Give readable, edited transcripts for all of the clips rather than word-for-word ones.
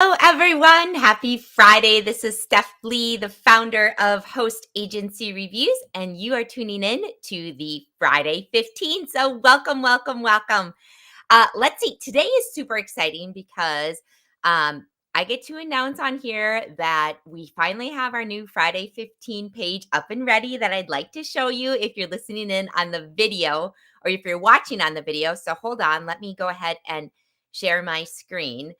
Hello, everyone. Happy Friday. This is Steph Lee, the founder of Host Agency Reviews, and you are tuning in to the Friday 15. So, welcome, welcome, welcome. Let's see. Today is super exciting because I get to announce on here that we finally have our new Friday 15 page up and ready that I'd like to show you if you're listening in on the video or if you're watching on the video. So, hold on. Let me go ahead and share my screen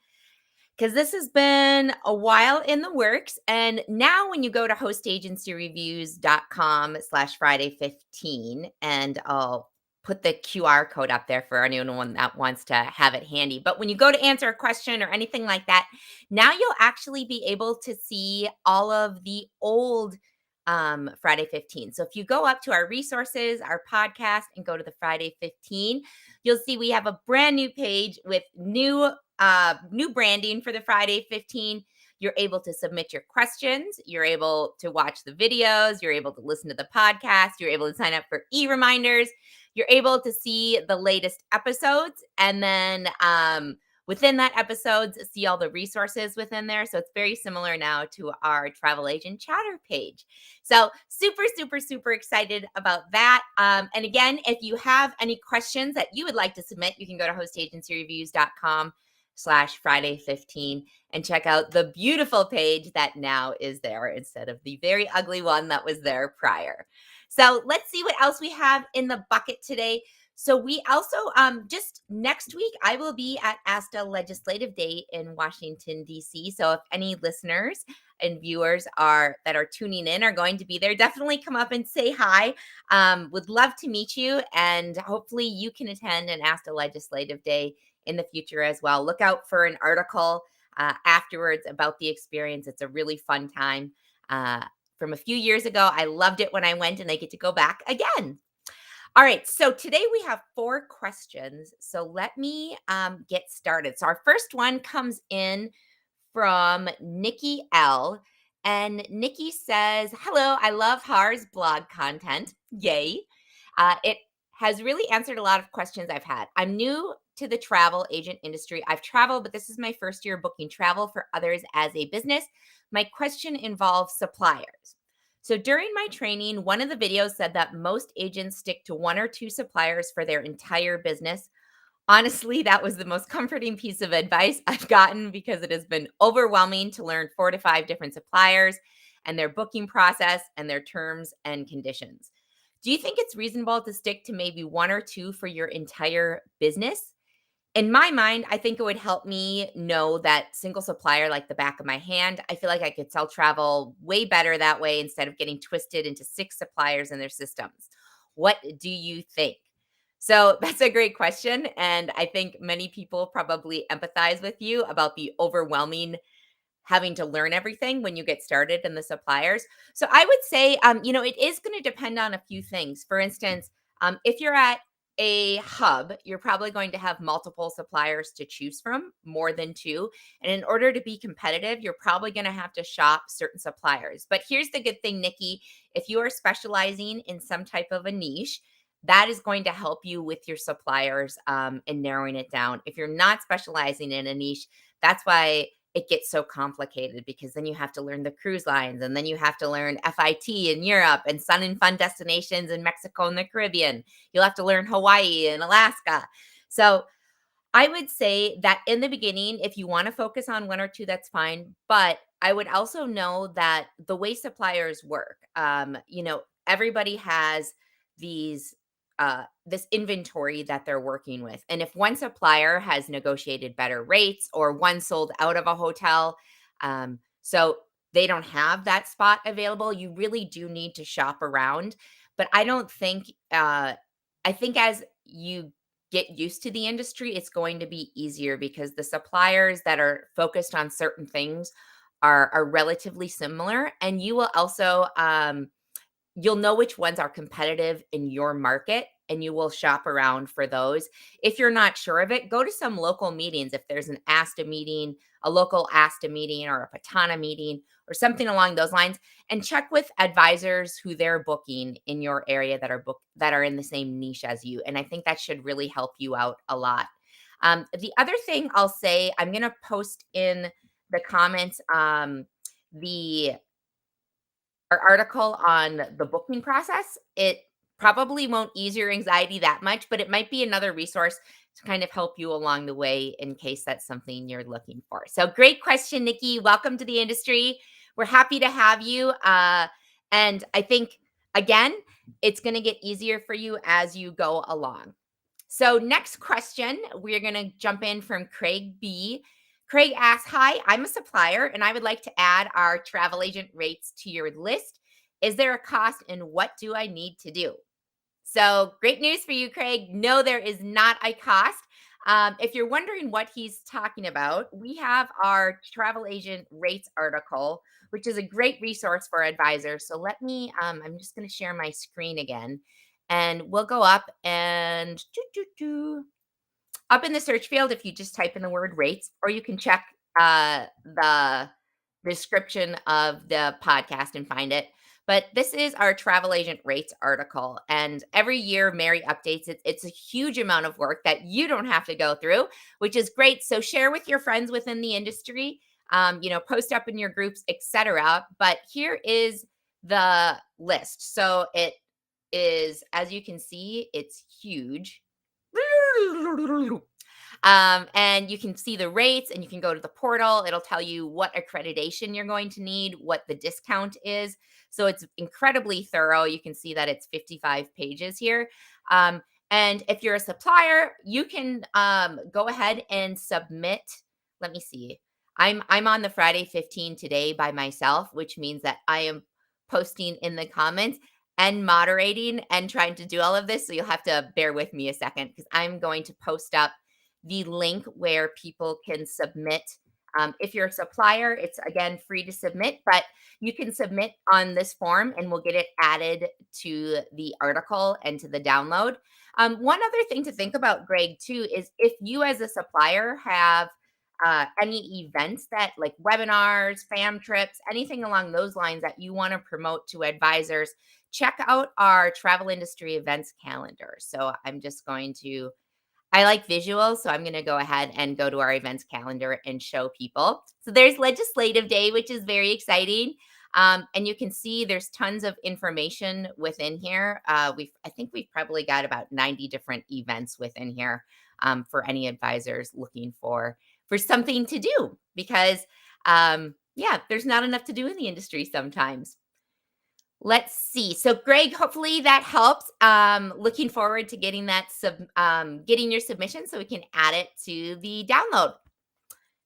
because this has been a while in the works. And now when you go to hostagencyreviews.com/Friday15, and I'll put the QR code up there for anyone that wants to have it handy. But when you go to answer a question or anything like that, now you'll actually be able to see all of the old Friday 15. So if you go up to our resources, our podcast, and go to the Friday 15, you'll see we have a brand new page with new branding for the Friday 15. You're able to submit your questions. You're able to watch the videos. You're able to listen to the podcast. You're able to sign up for e-reminders. You're able to see the latest episodes. And then within that episodes, see all the resources within there. So it's very similar now to our travel agent chatter page. So super, super, super excited about that. And again, if you have any questions that you would like to submit, you can go to hostagencyreviews.com/Friday15 and check out the beautiful page that now is there instead of the very ugly one that was there prior. So let's see what else we have in the bucket today. So we also just next week I will be at ASTA Legislative Day in Washington D.C. So if any listeners and viewers that are tuning in are going to be there, definitely come up and say hi. Would love to meet you, and hopefully you can attend an ASTA Legislative Day in the future as well. Look out for an article afterwards about the experience. It's a really fun time. From a few years ago, I loved it when I went, and I get to go back again. All right, so today we have 4 questions. So let me get started. So our first one comes in from Nikki L. And Nikki says, "Hello, I love Har's blog content. Yay. It has really answered a lot of questions I've had. I'm new to the travel agent industry. I've traveled, but this is my first year booking travel for others as a business. My question involves suppliers. So during my training, one of the videos said that most agents stick to 1 or 2 suppliers for their entire business. Honestly, that was the most comforting piece of advice I've gotten because it has been overwhelming to learn 4 to 5 different suppliers and their booking process and their terms and conditions. Do you think it's reasonable to stick to maybe 1 or 2 for your entire business? In my mind, I think it would help me know that single supplier like the back of my hand. I feel like I could sell travel way better that way instead of getting twisted into 6 suppliers and their systems. What do you think?" So that's a great question. And I think many people probably empathize with you about the overwhelming having to learn everything when you get started in the suppliers. So I would say, it is going to depend on a few things. For instance, if you're at a hub, you're probably going to have multiple suppliers to choose from, more than 2. And in order to be competitive, you're probably going to have to shop certain suppliers. But here's the good thing, Nikki, if you are specializing in some type of a niche, that is going to help you with your suppliers and narrowing it down. If you're not specializing in a niche, that's why it gets so complicated, because then you have to learn the cruise lines, and then you have to learn FIT in Europe and sun and fun destinations in Mexico and the Caribbean. You'll have to learn Hawaii and Alaska. So I would say that in the beginning, if you want to focus on 1 or 2, that's fine. But I would also know that the way suppliers work, everybody has these this inventory that they're working with. And if one supplier has negotiated better rates or one sold out of a hotel, so they don't have that spot available, you really do need to shop around. But I don't think, I think as you get used to the industry, it's going to be easier because the suppliers that are focused on certain things are relatively similar. And you will also, you'll know which ones are competitive in your market, and you will shop around for those. If you're not sure of it, go to some local meetings. If there's an ASTA meeting, a local ASTA meeting or a Patana meeting or something along those lines, and check with advisors who they're booking in your area that are in the same niche as you. And I think that should really help you out a lot. The other thing I'll say, I'm going to post in the comments, the our article on the booking process. It probably won't ease your anxiety that much, but it might be another resource to kind of help you along the way in case that's something you're looking for. So, great question, Nikki. Welcome to the industry. We're happy to have you. And I think, again, it's going to get easier for you as you go along. So, next question, we're going to jump in from Craig B. Craig asks, "Hi, I'm a supplier and I would like to add our travel agent rates to your list. Is there a cost and what do I need to do?" So, great news for you, Craig. No, there is not a cost. If you're wondering what he's talking about, we have our travel agent rates article, which is a great resource for advisors. So, I'm just going to share my screen again and we'll go up and up in the search field, if you just type in the word rates, or you can check the description of the podcast and find it. But this is our travel agent rates article. And every year, Mary updates it. It's a huge amount of work that you don't have to go through, which is great. So share with your friends within the industry, post up in your groups, etc. But here is the list. So it is, as you can see, it's huge. And you can see the rates and you can go to the portal. It'll tell you what accreditation you're going to need, what the discount is. So it's incredibly thorough. You can see that it's 55 pages here. And if you're a supplier, you can go ahead and submit. Let me see. I'm on the Friday 15 today by myself, which means that I am posting in the comments and moderating and trying to do all of this. So you'll have to bear with me a second because I'm going to post up the link where people can submit. If you're a supplier, it's again free to submit, but you can submit on this form and we'll get it added to the article and to the download. One other thing to think about, Greg, too, is if you as a supplier have any events that like webinars, fam trips, anything along those lines that you want to promote to advisors, check out our travel industry events calendar. So I'm just going to I like visuals, so I'm going to go ahead and go to our events calendar and show people. So there's Legislative Day, which is very exciting. And you can see there's tons of information within here. I think we've probably got about 90 different events within here for any advisors looking for something to do because, there's not enough to do in the industry sometimes. Let's see. So, Greg, hopefully that helps. Looking forward to getting getting your submission so we can add it to the download.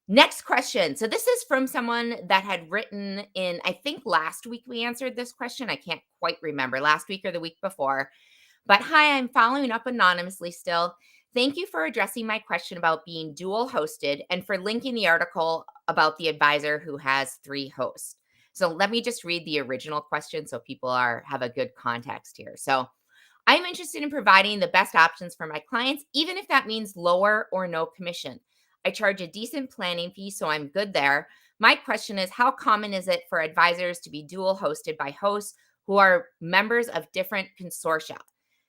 Next question. So, this is from someone that had written in, I think last week we answered this question. I can't quite remember, last week or the week before. But hi, I'm following up anonymously still. Thank you for addressing my question about being dual hosted and for linking the article about the advisor who has 3 hosts. So let me just read the original question so people have a good context here. So I'm interested in providing the best options for my clients, even if that means lower or no commission. I charge a decent planning fee, so I'm good there. My question is, how common is it for advisors to be dual hosted by hosts who are members of different consortia?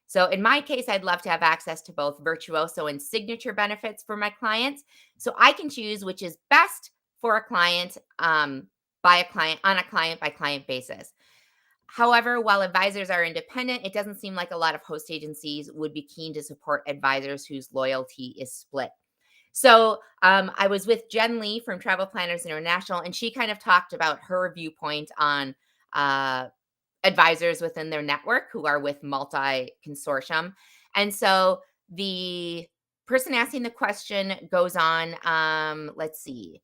So in my case, I'd love to have access to both Virtuoso and Signature benefits for my clients, so I can choose which is best for a client by a client on a client by client basis. However, while advisors are independent, it doesn't seem like a lot of host agencies would be keen to support advisors whose loyalty is split. So I was with Jen Lee from Travel Planners International, and she kind of talked about her viewpoint on advisors within their network who are with multi-consortium. And so the person asking the question goes on, let's see.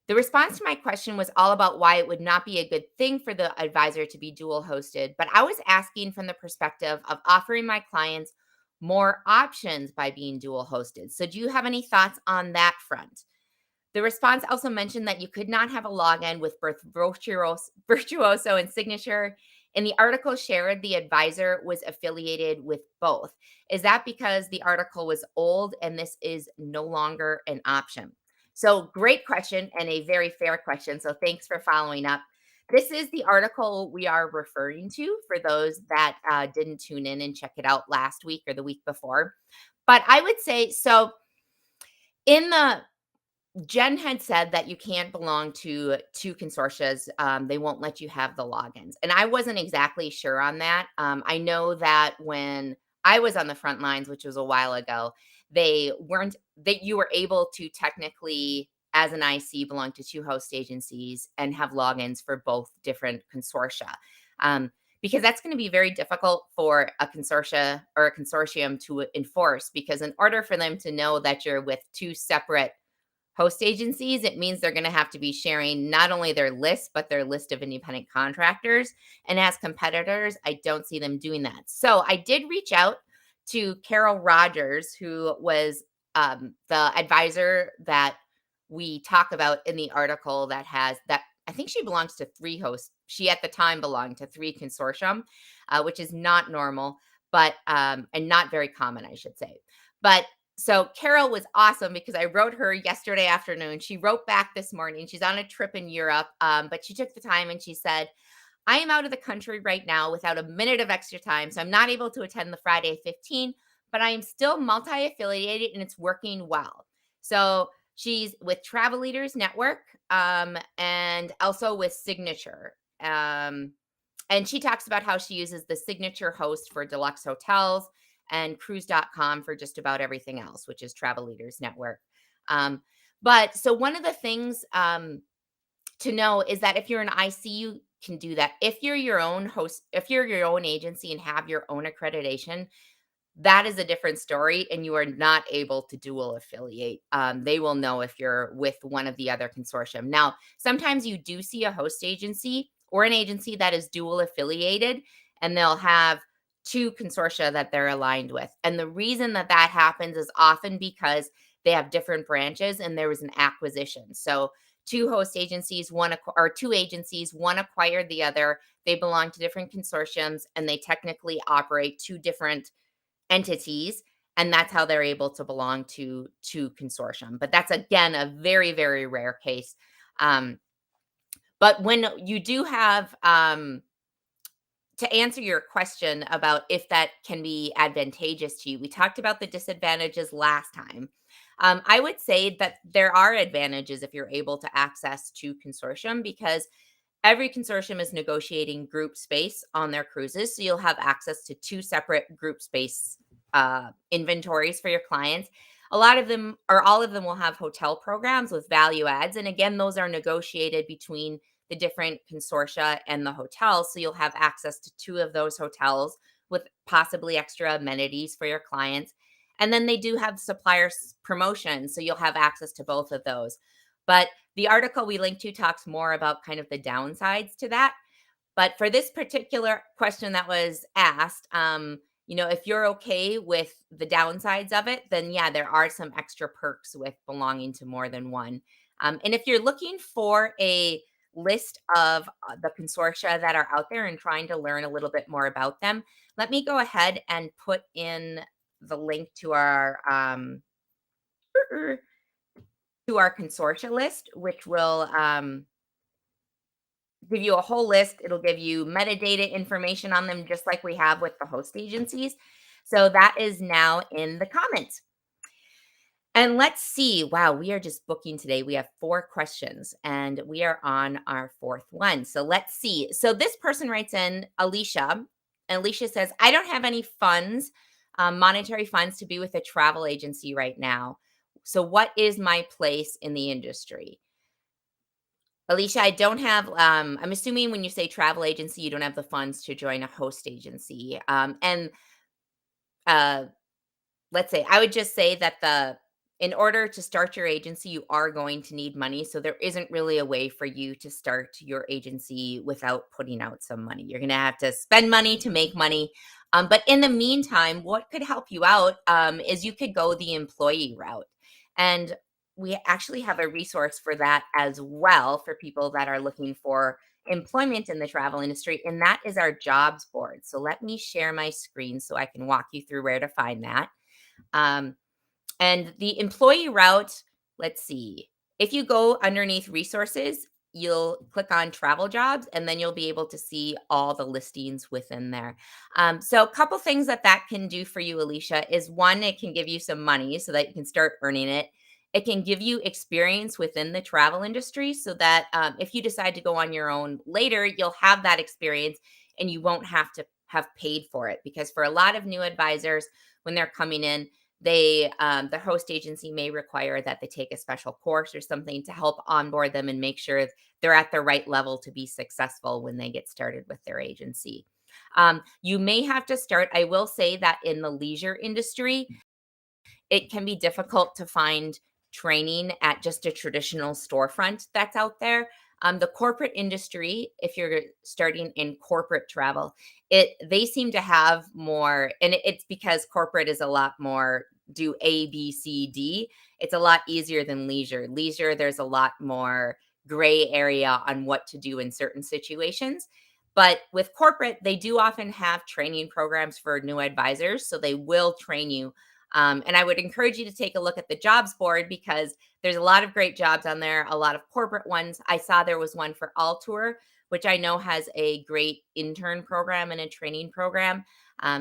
The response to my question was all about why it would not be a good thing for the advisor to be dual hosted, but I was asking from the perspective of offering my clients more options by being dual hosted. So, do you have any thoughts on that front? The response also mentioned that you could not have a login with both Virtuoso and Signature. And the article shared the advisor was affiliated with both. Is that because the article was old and this is no longer an option? So, great question and a very fair question. So, thanks for following up. This is the article we are referring to for those that didn't tune in and check it out last week or the week before. But I would say so in the Jen had said that you can't belong to 2 consortias, they won't let you have the logins, and I wasn't exactly sure on that. I know that when I was on the front lines, which was a while ago, they weren't that you were able to technically, as an IC, belong to 2 host agencies and have logins for both different consortia, um, because that's gonna be very difficult for a consortia or a consortium to enforce, because in order for them to know that you're with 2 separate host agencies, it means they're going to have to be sharing not only their list, but their list of independent contractors. And as competitors, I don't see them doing that. So I did reach out to Carol Rogers, who was the advisor that we talk about in the article that has that. I think she belongs to 3 hosts. She at the time belonged to 3 consortium, which is not normal, but and not very common, I should say. But so Carol was awesome because I wrote her yesterday afternoon. She wrote back this morning. She's on a trip in Europe, but she took the time and she said, I am out of the country right now without a minute of extra time. So I'm not able to attend the Friday 15, but I am still multi affiliated and it's working well. So she's with Travel Leaders Network and also with Signature. And she talks about how she uses the Signature host for deluxe hotels and cruise.com for just about everything else, which is Travel Leaders Network. Um, but so one of the things to know is that if you're an IC, you can do that. If you're your own host, if you're your own agency and have your own accreditation, that is a different story, and you are not able to dual affiliate. They will know if you're with one of the other consortium. Now, sometimes you do see a host agency or an agency that is dual affiliated, and they'll have 2 consortia that they're aligned with. And the reason that that happens is often because they have different branches and there was an acquisition. So, 2 host agencies, or 2 agencies, one acquired the other. They belong to different consortiums, and they technically operate 2 different entities, and that's how they're able to belong to consortium. But that's again a very, very rare case. Um, but when you do have to answer your question about if that can be advantageous to you, we talked about the disadvantages last time. I would say that there are advantages if you're able to access to consortium, because every consortium is negotiating group space on their cruises. So you'll have access to 2 separate group space inventories for your clients. A lot of them, or all of them, will have hotel programs with value adds. And again, those are negotiated between the different consortia and the hotels. So you'll have access to 2 of those hotels with possibly extra amenities for your clients. And then they do have promotions. So you'll have access to both of those. But the article we linked to talks more about kind of the downsides to that. But for this particular question that was asked, if you're okay with the downsides of it, then yeah, there are some extra perks with belonging to more than one. And if you're looking for a list of the consortia that are out there and trying to learn a little bit more about them, let me go ahead and put in the link to our consortia list, which will give you a whole list. It'll give you metadata information on them, just like we have with the host agencies. So that is now in the comments. And let's see. Wow, we are just booking today. We have 4 questions and we are on our 4th one. So let's see. So this person writes in, Alicia. And Alicia says, I don't have any funds, monetary funds to be with a travel agency right now. So what is my place in the industry? Alicia, I don't have, I'm assuming when you say travel agency, you don't have the funds to join a host agency. And uh, let's say, I would just say that in order to start your agency, you are going to need money. So there isn't really a way for you to start your agency without putting out some money. You're going to have to spend money to make money. But in the meantime, what could help you out is you could go the employee route. And we actually have a resource for that as well for people that are looking for employment in the travel industry, and that is our jobs board. So let me share my screen so I can walk you through where to find that. Um, and the employee route, let's see. If you go underneath resources, you'll click on travel jobs and then you'll be able to see all the listings within there. So a couple things that can do for you, Alicia, is one, it can give you some money so that you can start earning it. It can give you experience within the travel industry so that if you decide to go on your own later, you'll have that experience and you won't have to have paid for it. Because for a lot of new advisors, when they're coming in, the host agency may require that they take a special course or something to help onboard them and make sure they're at the right level to be successful when they get started with their agency. You may have to start. I will say that in the leisure industry, it can be difficult to find training at just a traditional storefront that's out there. The corporate industry, if you're starting in corporate travel, they seem to have more, and it's because corporate is a lot more do A, B, C, D. It's a lot easier than leisure. Leisure, there's a lot more gray area on what to do in certain situations. But with corporate, they do often have training programs for new advisors. So they will train you, and I would encourage you to take a look at the jobs board because there's a lot of great jobs on there, a lot of corporate ones. I saw there was one for All Tour, which I know has a great intern program and a training program.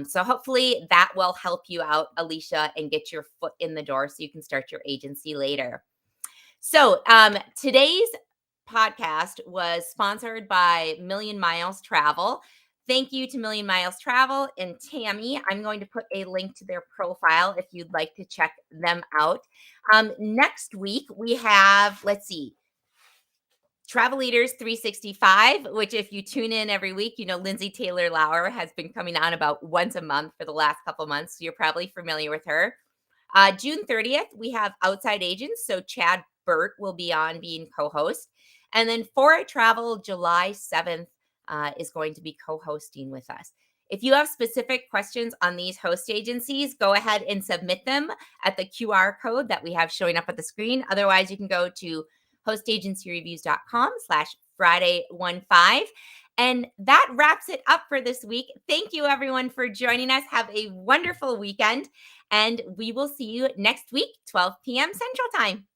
So hopefully that will help you out, Alicia, and get your foot in the door so you can start your agency later. So today's podcast was sponsored by Million Miles Travel. Thank you to Million Miles Travel and Tammy. I'm going to put a link to their profile if you'd like to check them out. Next week, we have, let's see, Travel Leaders 365, which if you tune in every week, you know Lindsay Taylor Lauer has been coming on about once a month for the last couple months. So you're probably familiar with her. June 30th, we have Outside Agents. So Chad Burt will be on being co host. And then For I Travel, July 7th is going to be co hosting with us. If you have specific questions on these host agencies, go ahead and submit them at the QR code that we have showing up at the screen. Otherwise, you can go to hostagencyreviews.com/Friday15. And that wraps it up for this week. Thank you, everyone, for joining us. Have a wonderful weekend. And we will see you next week, 12 p.m. Central Time.